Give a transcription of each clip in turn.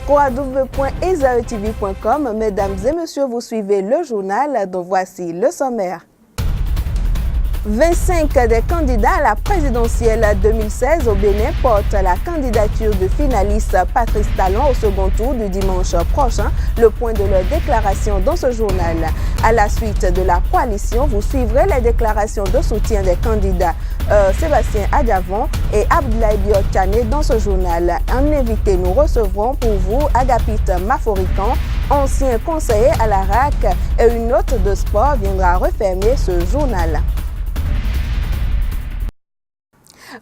www.ezaetv.com. Mesdames et messieurs, vous suivez le journal, dont voici le sommaire. 25 des candidats à la présidentielle 2016 au Bénin portent la candidature du finaliste Patrice Talon au second tour du dimanche prochain. Le point de leur déclaration dans ce journal. À la suite de la coalition, vous suivrez les déclarations de soutien des candidats Sébastien Adjavon et Abdoulaye Biot-Tchané dans ce journal. En invité, nous recevrons pour vous Agapite Maforican, ancien conseiller à la RAC, et une note de sport viendra refermer ce journal.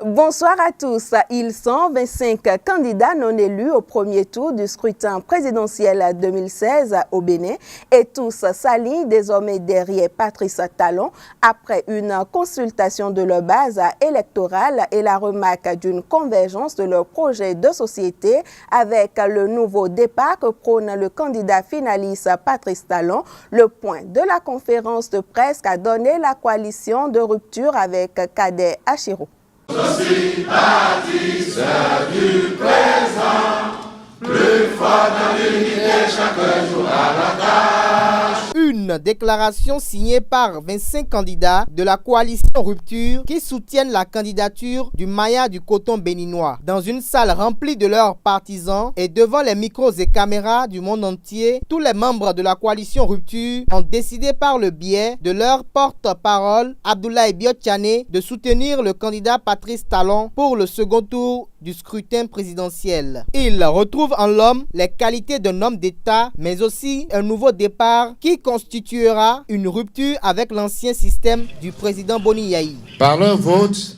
Bonsoir à tous. Ils sont 25 candidats non élus au premier tour du scrutin présidentiel 2016 au Bénin et tous s'alignent désormais derrière Patrice Talon après une consultation de leur base électorale et la remarque d'une convergence de leur projet de société avec le nouveau départ que prône le candidat finaliste Patrice Talon. Le point de la conférence de presse qu'a donné la coalition de rupture avec Kader Achiro. Je suis bâtisseur du présent, plus fort dans l'unité chaque jour à la tâche. Une déclaration signée par 25 candidats de la coalition Rupture qui soutiennent la candidature du Maya du coton béninois. Dans une salle remplie de leurs partisans et devant les micros et caméras du monde entier, tous les membres de la coalition Rupture ont décidé par le biais de leur porte-parole, Abdoulaye Biot-Tchané, de soutenir le candidat Patrice Talon pour le second tour du scrutin présidentiel. Il retrouve en l'homme les qualités d'un homme d'État, mais aussi un nouveau départ qui constituera une rupture avec l'ancien système du président Boni Yayi. Par leur vote,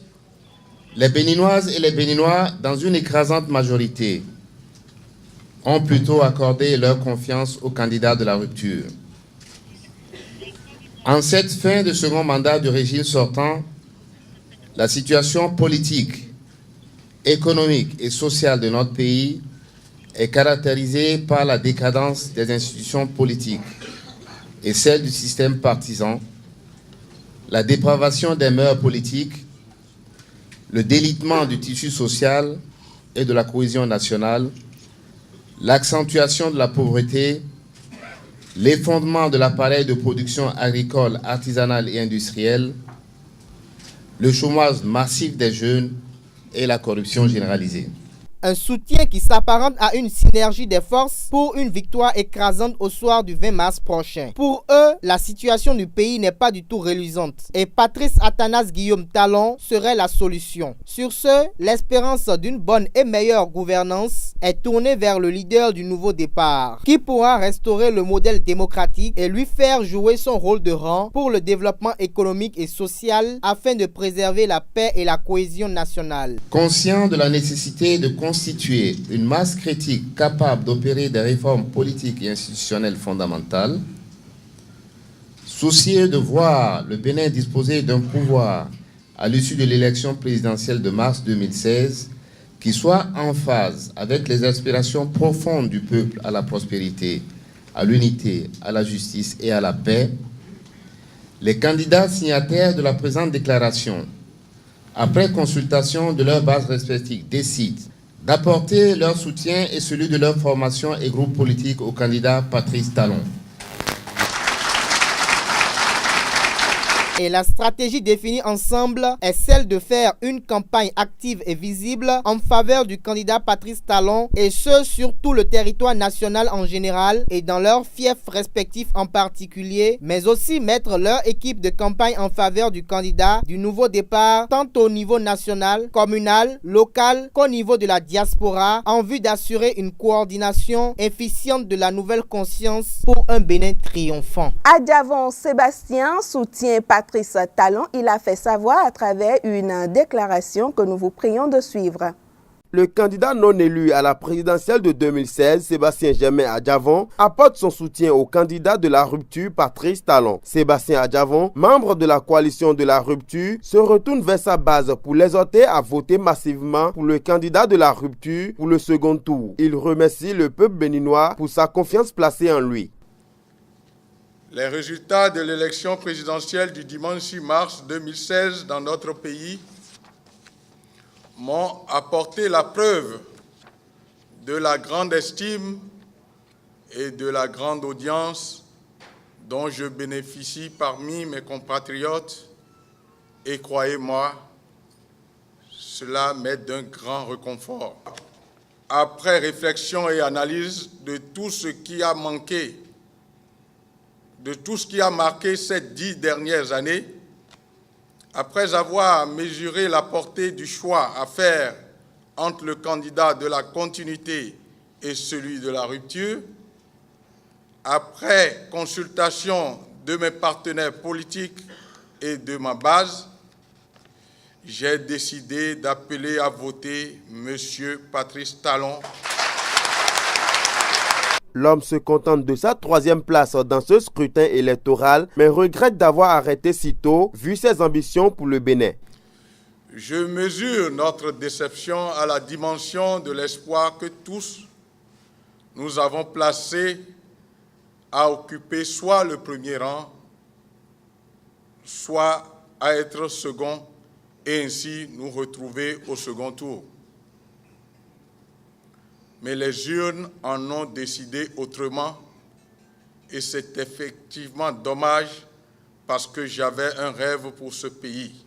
les Béninoises et les Béninois, dans une écrasante majorité, ont plutôt accordé leur confiance au candidat de la rupture. En cette fin de second mandat du régime sortant, la situation politique, économique et sociale de notre pays est caractérisée par la décadence des institutions politiques et celle du système partisan, la dépravation des mœurs politiques, le délitement du tissu social et de la cohésion nationale, l'accentuation de la pauvreté, l'effondrement de l'appareil de production agricole, artisanale et industrielle, le chômage massif des jeunes et la corruption généralisée. Un soutien qui s'apparente à une synergie des forces pour une victoire écrasante au soir du 20 mars prochain. Pour eux, la situation du pays n'est pas du tout reluisante et Patrice Athanas Guillaume Talon serait la solution. Sur ce, l'espérance d'une bonne et meilleure gouvernance est tournée vers le leader du nouveau départ, qui pourra restaurer le modèle démocratique et lui faire jouer son rôle de rang pour le développement économique et social afin de préserver la paix et la cohésion nationale. Conscient de la nécessité de constituer une masse critique capable d'opérer des réformes politiques et institutionnelles fondamentales, soucieux de voir le Bénin disposer d'un pouvoir à l'issue de l'élection présidentielle de mars 2016 qui soit en phase avec les aspirations profondes du peuple à la prospérité, à l'unité, à la justice et à la paix, les candidats signataires de la présente déclaration, après consultation de leurs bases respectives, décident d'apporter leur soutien et celui de leur formation et groupe politique au candidat Patrice Talon. Et la stratégie définie ensemble est celle de faire une campagne active et visible en faveur du candidat Patrice Talon, et ce sur tout le territoire national en général et dans leurs fiefs respectifs en particulier, mais aussi mettre leur équipe de campagne en faveur du candidat du nouveau départ, tant au niveau national, communal, local qu'au niveau de la diaspora, en vue d'assurer une coordination efficiente de la nouvelle conscience pour un Bénin triomphant. Adjavon Sébastien soutient Patrice Talon. Il a fait savoir à travers une déclaration que nous vous prions de suivre. Le candidat non élu à la présidentielle de 2016, Sébastien Germain Adjavon, apporte son soutien au candidat de la rupture, Patrice Talon. Sébastien Adjavon, membre de la coalition de la rupture, se retourne vers sa base pour l'exhorter à voter massivement pour le candidat de la rupture pour le second tour. Il remercie le peuple béninois pour sa confiance placée en lui. Les résultats de l'élection présidentielle du dimanche 6 mars 2016 dans notre pays m'ont apporté la preuve de la grande estime et de la grande audience dont je bénéficie parmi mes compatriotes, et croyez-moi, cela m'est d'un grand réconfort. Après réflexion et analyse de tout ce qui a manqué, de tout ce qui a marqué ces 10 dernières années, après avoir mesuré la portée du choix à faire entre le candidat de la continuité et celui de la rupture, après consultation de mes partenaires politiques et de ma base, j'ai décidé d'appeler à voter M. Patrice Talon. L'homme se contente de sa 3e place dans ce scrutin électoral, mais regrette d'avoir arrêté si tôt, vu ses ambitions pour le Bénin. Je mesure notre déception à la dimension de l'espoir que tous nous avons placé à occuper soit le premier rang, soit à être second, et ainsi nous retrouver au second tour. Mais les urnes en ont décidé autrement et c'est effectivement dommage parce que j'avais un rêve pour ce pays,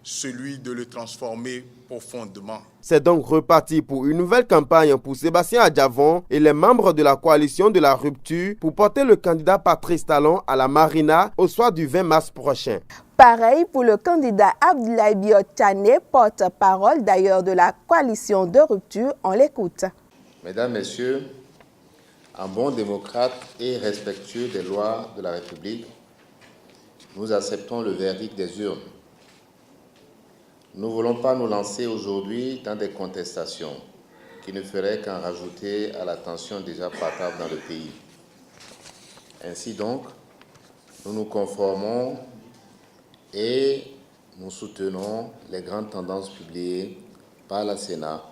celui de le transformer profondément. C'est donc reparti pour une nouvelle campagne pour Sébastien Adjavon et les membres de la coalition de la rupture pour porter le candidat Patrice Talon à la Marina au soir du 20 mars prochain. Pareil pour le candidat Abdoulaye Biotane, porte-parole d'ailleurs de la coalition de rupture. On l'écoute. Mesdames, Messieurs, en bon démocrate et respectueux des lois de la République, nous acceptons le verdict des urnes. Nous ne voulons pas nous lancer aujourd'hui dans des contestations qui ne feraient qu'en rajouter à la tension déjà palpable dans le pays. Ainsi donc, nous nous conformons et nous soutenons les grandes tendances publiées par la Sénat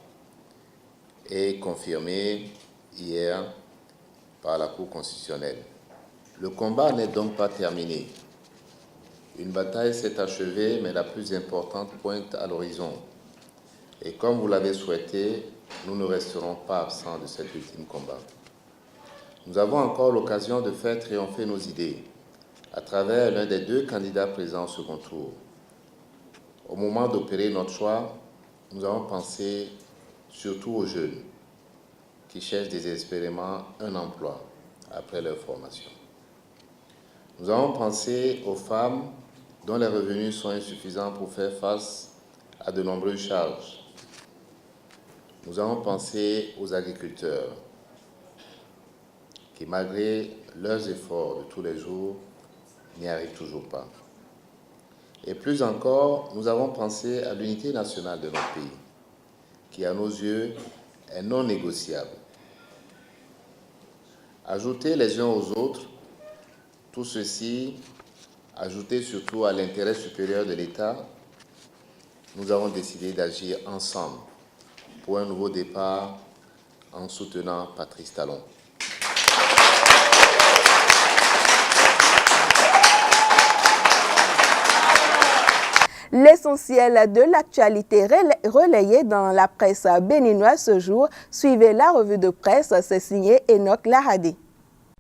et confirmées hier par la Cour constitutionnelle. Le combat n'est donc pas terminé. Une bataille s'est achevée, mais la plus importante pointe à l'horizon. Et comme vous l'avez souhaité, nous ne resterons pas absents de cet ultime combat. Nous avons encore l'occasion de faire triompher nos idées à travers l'un des 2 candidats présents au second tour. Au moment d'opérer notre choix, nous avons pensé surtout aux jeunes qui cherchent désespérément un emploi après leur formation. Nous avons pensé aux femmes dont les revenus sont insuffisants pour faire face à de nombreuses charges. Nous avons pensé aux agriculteurs qui, malgré leurs efforts de tous les jours, n'y arrivent toujours pas. Et plus encore, nous avons pensé à l'unité nationale de notre pays, qui, à nos yeux, est non négociable. Ajouter les uns aux autres, tout ceci, ajouté surtout à l'intérêt supérieur de l'État, nous avons décidé d'agir ensemble pour un nouveau départ en soutenant Patrice Talon. L'essentiel de l'actualité relayée dans la presse béninoise ce jour. Suivez la revue de presse, c'est signé Enoch Lahadi.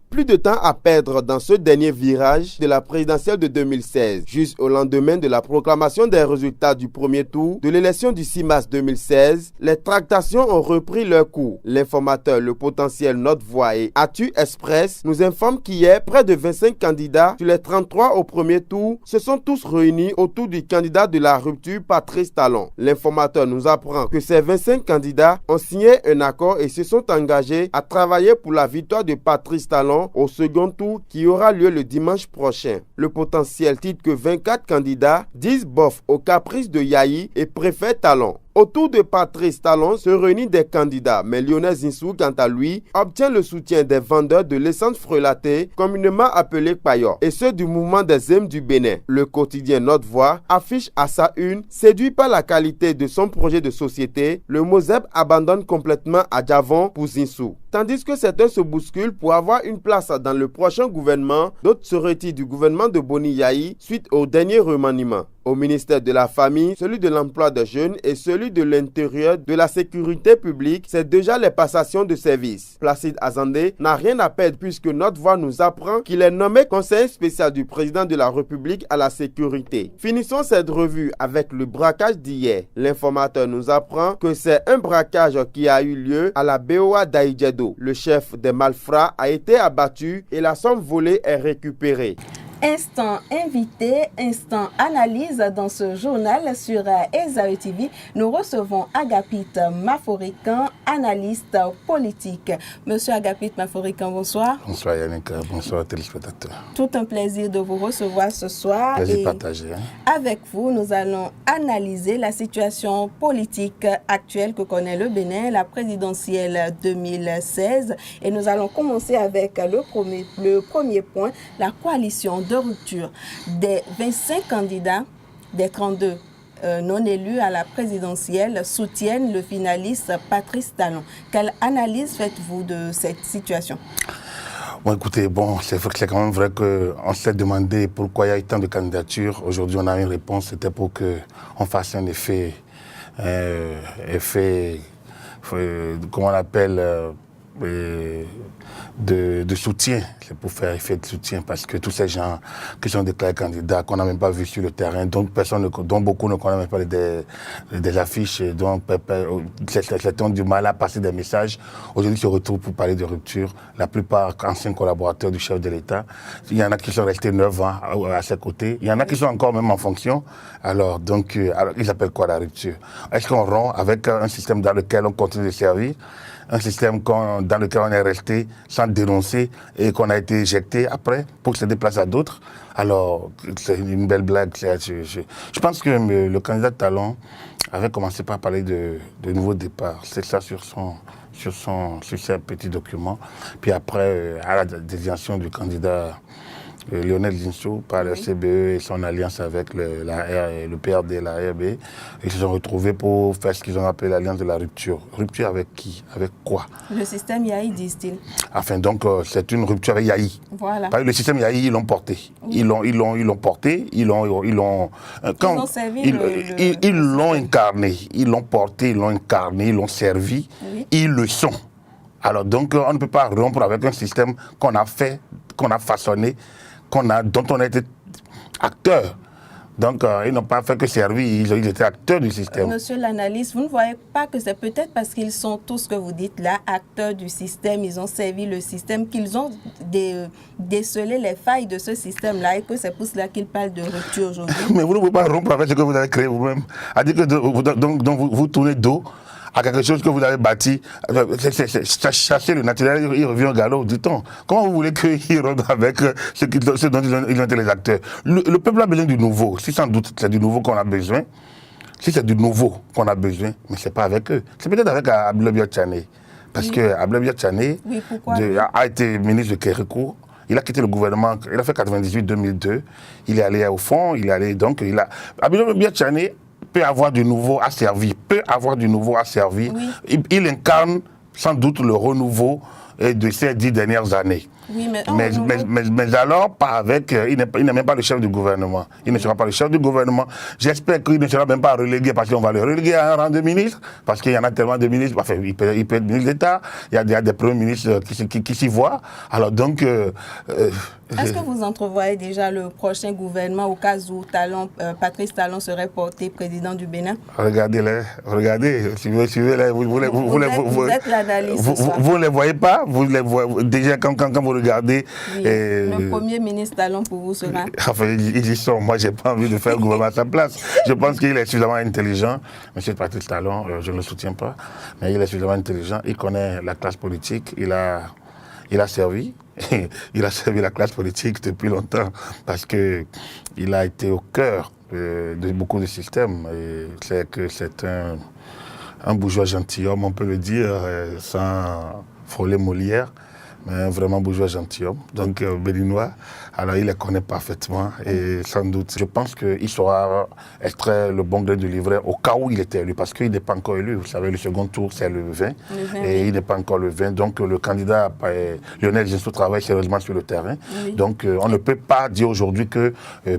Plus de temps à perdre dans ce dernier virage de la présidentielle de 2016, juste au lendemain de la proclamation des résultats du premier tour de l'élection du 6 mars 2016, les tractations ont repris leur cours. L'informateur Le Potentiel Notre Voix et Atu Express nous informe qu'hier, près de 25 candidats sur les 33 au premier tour se sont tous réunis autour du candidat de la rupture Patrice Talon. L'informateur nous apprend que ces 25 candidats ont signé un accord et se sont engagés à travailler pour la victoire de Patrice Talon au second tour qui aura lieu le dimanche prochain. Le Potentiel titre que 24 candidats disent bof au caprice de Yahi et préfèrent Talon. Autour de Patrice Talon se réunissent des candidats, mais Lionel Zinsou, quant à lui, obtient le soutien des vendeurs de l'essence frelatée, communément appelée Payor, et ceux du mouvement des Aimes du Bénin. Le quotidien Notre Voix affiche à sa une, séduit par la qualité de son projet de société, le Mozeb abandonne complètement Adjavon pour Zinsou. Tandis que certains se bousculent pour avoir une place dans le prochain gouvernement, d'autres se retirent du gouvernement de Boni Yahi suite au dernier remaniement. Au ministère de la Famille, celui de l'Emploi des Jeunes et celui de l'Intérieur, de la Sécurité publique, c'est déjà les passations de services. Placide Azandé n'a rien à perdre puisque notre voix nous apprend qu'il est nommé conseiller spécial du président de la République à la sécurité. Finissons cette revue avec le braquage d'hier. L'informateur nous apprend que c'est un braquage qui a eu lieu à la BOA d'Aïdjedo. Le chef des malfrats a été abattu et la somme volée est récupérée. Instant invité, instant analyse dans ce journal sur Esaü TV. Nous recevons Agapite Maforikan, analyste politique. Monsieur Agapite Maforikan, bonsoir. Bonsoir Yannick, bonsoir téléspectateurs. Tout un plaisir de vous recevoir ce soir. Plaisir partagé. Avec vous, nous allons analyser la situation politique actuelle que connaît le Bénin, la présidentielle 2016. Et nous allons commencer avec le premier point, la coalition de rupture. Des 25 candidats, des 32 non élus à la présidentielle soutiennent le finaliste Patrice Talon. Quelle analyse faites-vous de cette situation? Bon, écoutez, c'est quand même vrai qu'on s'est demandé pourquoi il y a eu tant de candidatures. Aujourd'hui, on a une réponse, c'était pour qu'on fasse un effet, comment on appelle, de soutien. C'est pour faire effet de soutien parce que tous ces gens qui sont déclarés candidats, qu'on n'a même pas vu sur le terrain, dont beaucoup ne connaissent même pas des affiches, dont certains ont du mal à passer des messages, aujourd'hui se retrouvent pour parler de rupture. La plupart anciens collaborateurs du chef de l'État. Il y en a qui sont restés 9 ans à ses côtés. Il y en a qui sont encore même en fonction. Alors ils appellent quoi la rupture? Est-ce qu'on rompt avec un système dans lequel on continue de servir? Un système dans lequel on est resté sans dénoncer et qu'on a été éjecté après pour se déplacer à d'autres. Alors, c'est une belle blague. Je pense que le candidat Talon avait commencé par parler de nouveau départ. C'est ça sur ses petits documents. Puis après, à la désignation du candidat Lionel Zinsou par le CBE et son alliance avec le PRD et la RB. Ils se sont retrouvés pour faire ce qu'ils ont appelé l'alliance de la rupture. Rupture avec qui? Avec quoi? Le système Yahi, disent-ils. Enfin, donc, c'est une rupture avec Yahi. Voilà. Le système Yahi, ils l'ont porté. Oui. Ils l'ont porté, ils l'ont incarné. Ils l'ont porté, ils l'ont incarné, ils l'ont servi. Oui. Ils le sont. Alors, donc, on ne peut pas rompre avec un système qu'on a fait, qu'on a façonné, dont on a été acteur. Donc, ils n'ont pas fait que servir, ils étaient acteurs du système. Monsieur l'analyste, vous ne voyez pas que c'est peut-être parce qu'ils sont tous, ce que vous dites là, acteurs du système, ils ont servi le système, qu'ils ont décelé les failles de ce système-là et que c'est pour cela qu'ils parlent de rupture aujourd'hui. Mais vous ne pouvez pas rompre avec ce que vous avez créé vous-même. C'est-à-dire que vous tournez dos à quelque chose que vous avez bâti, chasser le naturel, il revient au galop, dit-on. Comment vous voulez qu'il rentre avec ce dont ils ont été les acteurs? Le peuple a besoin du nouveau. Si sans doute c'est du nouveau qu'on a besoin, si c'est du nouveau qu'on a besoin, mais c'est pas avec eux. C'est peut-être avec Abdoulaye Biya Tchane. Parce que Abdoulaye Biya Tchane a été ministre de Kérékou. Il a quitté le gouvernement, il a fait 98-2002. Il est allé au fond, Abdoulaye Biya Tchane peut avoir du nouveau à servir, Oui. Il incarne sans doute le renouveau de ces 10 dernières années. Oui, mais alors, pas avec. Il n'est même pas le chef du gouvernement. Il ne sera pas le chef du gouvernement. J'espère qu'il ne sera même pas relégué parce qu'on va le reléguer à un rang de ministre. Parce qu'il y en a tellement de ministres. Enfin, il peut être ministre d'État. Il y a des premiers ministres qui s'y voient. Alors donc. Est-ce que vous entrevoyez déjà le prochain gouvernement au cas où Patrice Talon serait porté président du Bénin? Regardez-les. Suivez-les. Vous êtes l'analyste. Vous ne les voyez pas? Déjà, quand vous regardez. Oui. Le premier ministre Talon pour vous sera. Enfin, ils y sont. Moi, je n'ai pas envie de faire le gouvernement à sa place. Je pense qu'il est suffisamment intelligent. Monsieur Patrice Talon, je ne le soutiens pas, mais il est suffisamment intelligent. Il connaît la classe politique. Il a servi. Il a servi la classe politique depuis longtemps parce qu'il a été au cœur de beaucoup de systèmes. C'est un bourgeois gentilhomme, on peut le dire, sans frôler Molière. mais un vraiment bourgeois gentilhomme, donc béninois. Alors il les connaît parfaitement et sans doute, je pense qu'il saura extraire le bon gré du livret au cas où il était élu, parce qu'il n'est pas encore élu. Vous savez, le second tour, c'est le 20, et il n'est pas encore le 20. Donc le candidat Lionel Zinsou travaille sérieusement sur le terrain. Donc on ne peut pas dire aujourd'hui que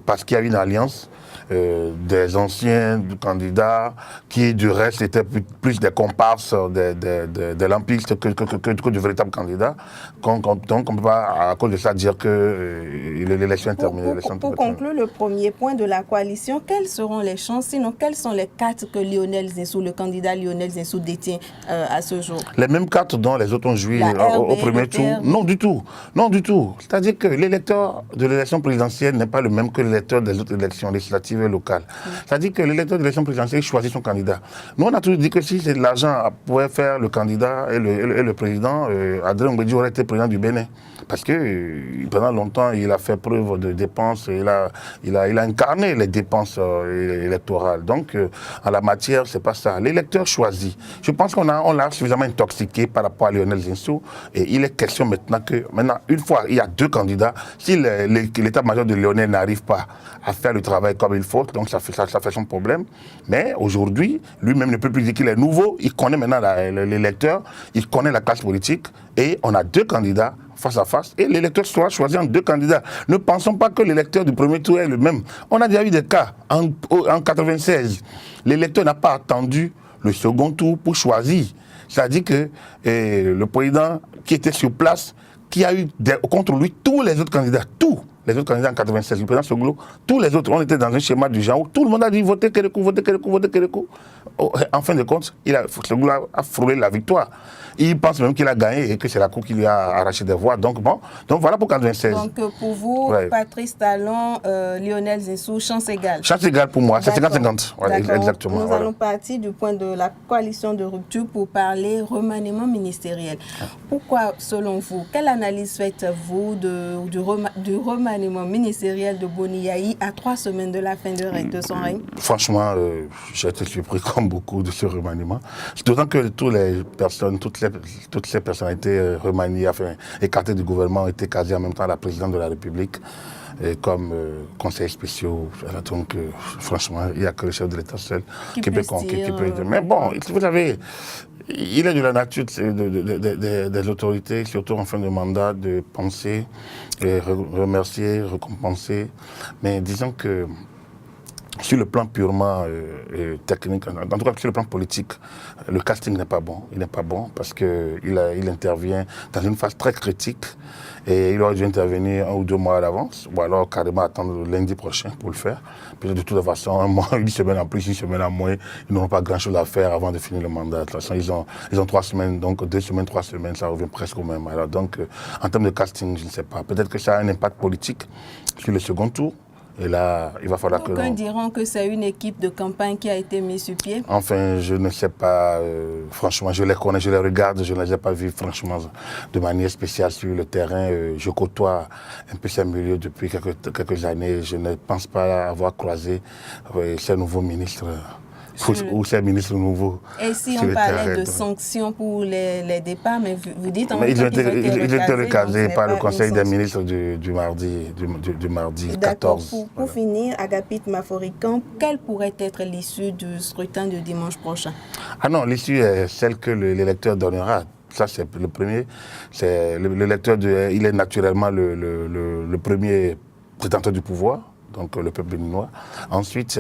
parce qu'il y a une alliance, des anciens candidats qui du reste étaient plus des comparses de l'empiste que du véritable candidat. Donc on ne peut pas à cause de ça dire que l'élection est terminée. Pour conclure le premier point de la coalition, quelles seront les chances, sinon quelles sont les cartes que Lionel Zinsou, le candidat Lionel Zinsou détient à ce jour? Les mêmes cartes dont les autres ont joué au premier tour? Non du tout. Non du tout. C'est-à-dire que l'électeur de l'élection présidentielle n'est pas le même que l'électeur des autres élections législatives et locales. C'est-à-dire que l'électeur de l'élection présidentielle choisit son candidat. Nous, on a toujours dit que si l'argent pouvait faire le candidat et le président, Adrien Mbedji aurait été président du Bénin. Parce que pendant longtemps, il a fait preuve de dépenses, il a incarné les dépenses électorales. Donc, en la matière, c'est pas ça. L'électeur choisit. Je pense qu'on l'a suffisamment intoxiqué par rapport à Lionel Zinsou. Et il est question maintenant une fois, il y a deux candidats. Si l'état-major de Lionel n'arrive pas à faire le travail comme il faut, donc ça fait son problème. Mais aujourd'hui, lui-même ne peut plus dire qu'il est nouveau. Il connaît maintenant l'électeur, il connaît la classe politique. Et on a deux candidats face à face, et l'électeur sera choisi en deux candidats. Ne pensons pas que l'électeur du premier tour est le même. On a déjà eu des cas. En 1996, l'électeur n'a pas attendu le second tour pour choisir. C'est-à-dire que le président qui était sur place, qui a eu contre lui tous les autres candidats, tous les autres candidats en 1996, le président Soglo, tous les autres, on était dans un schéma du genre où tout le monde a dit votez Kérékou, votez Kérékou, votez Kérékou. En fin de compte, Soglo a frôlé la victoire. Il pense même qu'il a gagné et que c'est la Cour qui lui a arraché des voix. Donc voilà pour 1996. Donc pour vous, Patrice Talon, Lionel Zinsou, chance égale. Chance égale pour moi, c'est 50-50. Voilà, exactement. Nous allons partir du point de la coalition de rupture pour parler remaniement ministériel. Pourquoi, selon vous, quelle analyse faites-vous du remaniement ministériel de Boni Yayi à 3 semaines de la fin de son règne? Franchement, j'ai été surpris comme beaucoup de ce remaniement. D'autant que toutes ces personnalités remaniées, écartées du gouvernement, ont été casées en même temps à la présidente de la République comme conseillers spéciaux. Donc, franchement, il n'y a que le chef de l'État seul qui peut dire. Mais bon, vous savez, il est de la nature des autorités, surtout en fin de mandat, de penser, remercier, récompenser. Mais disons que sur le plan purement technique, en tout cas sur le plan politique, le casting n'est pas bon. Il n'est pas bon parce qu'il intervient dans une phase très critique et il aurait dû intervenir 1 ou 2 mois à l'avance, ou alors carrément attendre le lundi prochain pour le faire. Puis de toute façon, un mois, une semaine en plus, une semaine en moins, ils n'auront pas grand-chose à faire avant de finir le mandat. De toute façon, ils ont 3 semaines, donc 2 semaines, 3 semaines, ça revient presque au même. Alors donc, en termes de casting, je ne sais pas. Peut-être que ça a un impact politique sur le second tour. Et là, il va falloir que... Aucun diront que c'est une équipe de campagne qui a été mise sur pied. Enfin, je ne sais pas. Franchement, je les connais, je les regarde. Je ne les ai pas vus, franchement, de manière spéciale sur le terrain. Je côtoie un peu ces milieux depuis quelques années. Je ne pense pas avoir croisé ces nouveaux ministres. Ou ces ministres nouveaux. Et si on parlait de sanctions pour les départs, mais vous dites en même temps qu'ils ont été recasés par le Conseil des ministres du mardi 14. Pour finir, Agapit Maforican, quelle pourrait être l'issue du scrutin de dimanche prochain? Ah non, l'issue est celle que l'électeur donnera. Ça, c'est le premier. L'électeur, il est naturellement le premier détenteur du pouvoir, donc le peuple béninois. Ensuite...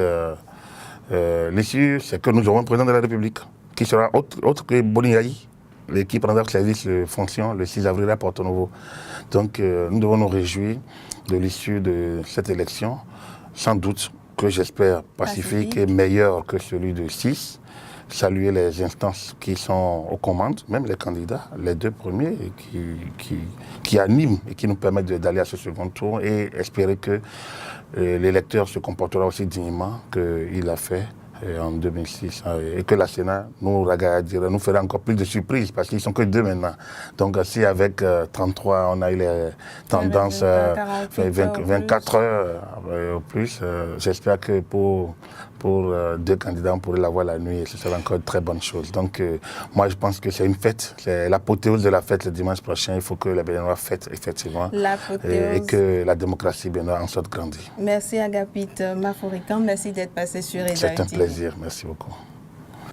l'issue, c'est que nous aurons un président de la République qui sera autre que Boni Yayi, qui prendra service de fonction le 6 avril à Porto Novo. Donc nous devons nous réjouir de l'issue de cette élection, sans doute que j'espère pacifique et meilleur que celui de 6. Saluer les instances qui sont aux commandes, même les candidats, les 2 premiers, qui animent et qui nous permettent d'aller à ce second tour et espérer que l'électeur se comportera aussi dignement qu'il a fait en 2006 et que la Sénat nous fera encore plus de surprises parce qu'ils ne sont que 2 maintenant. Donc si avec 33 on a eu les tendances 24 heures au plus, j'espère que pour pour 2 candidats, on pourrait l'avoir la nuit et ce serait encore une très bonne chose. Donc moi je pense que c'est une fête, c'est l'apothéose de la fête le dimanche prochain. Il faut que les Béninois fêtent effectivement et que la démocratie béninoise en sorte grandie. Merci Agapit Maforican, merci d'être passé sur Esaü TV. C'est un plaisir, merci beaucoup.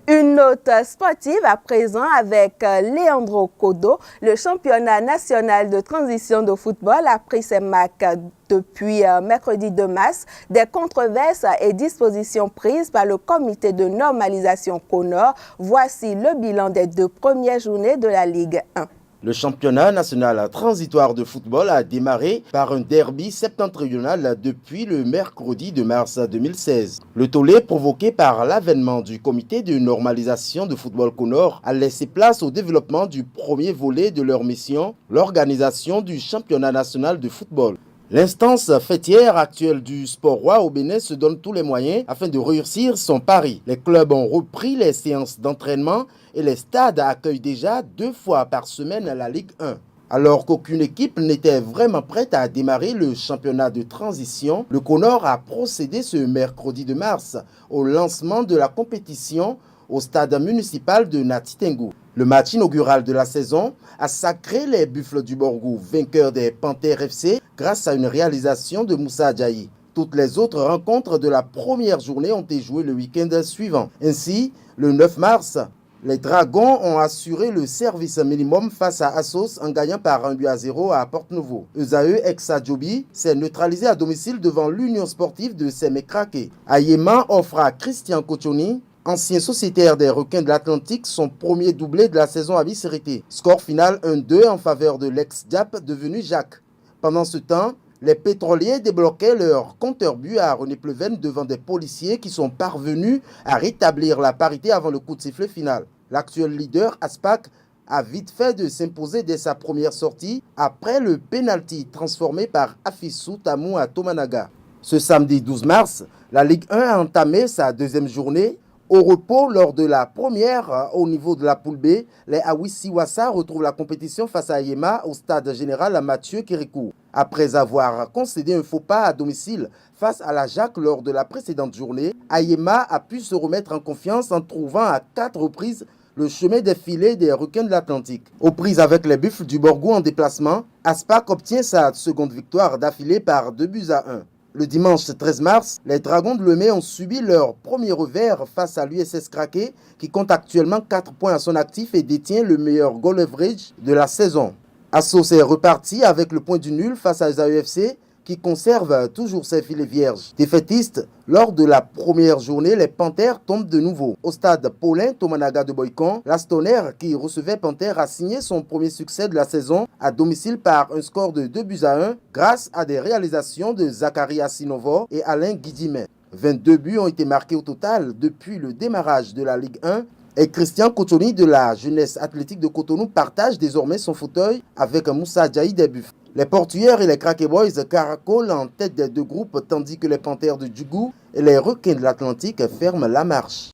Une note sportive à présent avec Leandro Kodo. Le championnat national de transition de football a pris ses marques depuis mercredi 2 mars. Des controverses et dispositions prises par le comité de normalisation CONOR. Voici le bilan des 2 premières journées de la Ligue 1. Le championnat national transitoire de football a démarré par un derby septentrional depuis le mercredi de mars 2016. Le tollé provoqué par l'avènement du comité de normalisation de football CONOR a laissé place au développement du premier volet de leur mission, l'organisation du championnat national de football. L'instance fêtière actuelle du sport roi au Bénin se donne tous les moyens afin de réussir son pari. Les clubs ont repris les séances d'entraînement et les stades accueillent déjà 2 fois par semaine la Ligue 1. Alors qu'aucune équipe n'était vraiment prête à démarrer le championnat de transition, le CONOR a procédé ce mercredi de mars au lancement de la compétition au stade municipal de Natitengu. Le match inaugural de la saison a sacré les Buffles du Borgou, vainqueurs des Panthères FC, grâce à une réalisation de Moussa Adjaï. Toutes les autres rencontres de la première journée ont été jouées le week-end suivant. Ainsi, le 9 mars, les Dragons ont assuré le service minimum face à Assos en gagnant par 1-0 à Porte-Nouveau. Esaü Exadjobi s'est neutralisé à domicile devant l'Union sportive de Sémékraké. Ayema offre à Christian Kochoni, ancien sociétaire des Requins de l'Atlantique, son premier doublé de la saison à Bissérité. Score final 1-2 en faveur de l'ex-Diap devenu Jacques. Pendant ce temps, les pétroliers débloquaient leur compteur but à René Pleven devant des policiers qui sont parvenus à rétablir la parité avant le coup de sifflet final. L'actuel leader, Aspak, a vite fait de s'imposer dès sa première sortie après le pénalty transformé par Afissou Tamou à Tomanaga. Ce samedi 12 mars, la Ligue 1 a entamé sa 2e journée. Au repos lors de la première au niveau de la poule B, les Awisiwasa retrouvent la compétition face à Ayema au stade général à Mathieu Kirikou. Après avoir concédé un faux pas à domicile face à la Jacques lors de la précédente journée, Ayema a pu se remettre en confiance en trouvant à 4 reprises le chemin des filets des Requins de l'Atlantique. Aux prises avec les Buffles du Borgou en déplacement, Aspak obtient sa seconde victoire d'affilée par 2-1. Le dimanche 13 mars, les Dragons de Lemay ont subi leur premier revers face à l'USS Kraké qui compte actuellement 4 points à son actif et détient le meilleur goal average de la saison. Assos est reparti avec le point du nul face à Esaü FC qui conserve toujours ses filets vierges. Défaitistes, lors de la première journée, les Panthères tombent de nouveau. Au stade Paulin Tomanaga de Boycon, l'Astonner, qui recevait Panthères, a signé son premier succès de la saison à domicile par un score de 2-1 grâce à des réalisations de Zachary Assinovo et Alain Guidimet. 22 buts ont été marqués au total depuis le démarrage de la Ligue 1 et Christian Kochoni de la jeunesse athlétique de Cotonou partage désormais son fauteuil avec Moussa Adjaï des Buffles. Les Portuaires et les Kraké Boys caracolent en tête des 2 groupes tandis que les Panthères de Djougou et les Requins de l'Atlantique ferment la marche.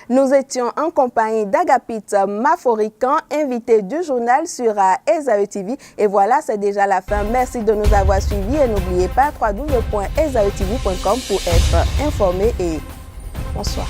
Nous étions en compagnie d'Agapit Maforican, invité du journal sur Esaü TV. Et voilà, c'est déjà la fin. Merci de nous avoir suivis et n'oubliez pas www.esautv.com pour être informé et bonsoir.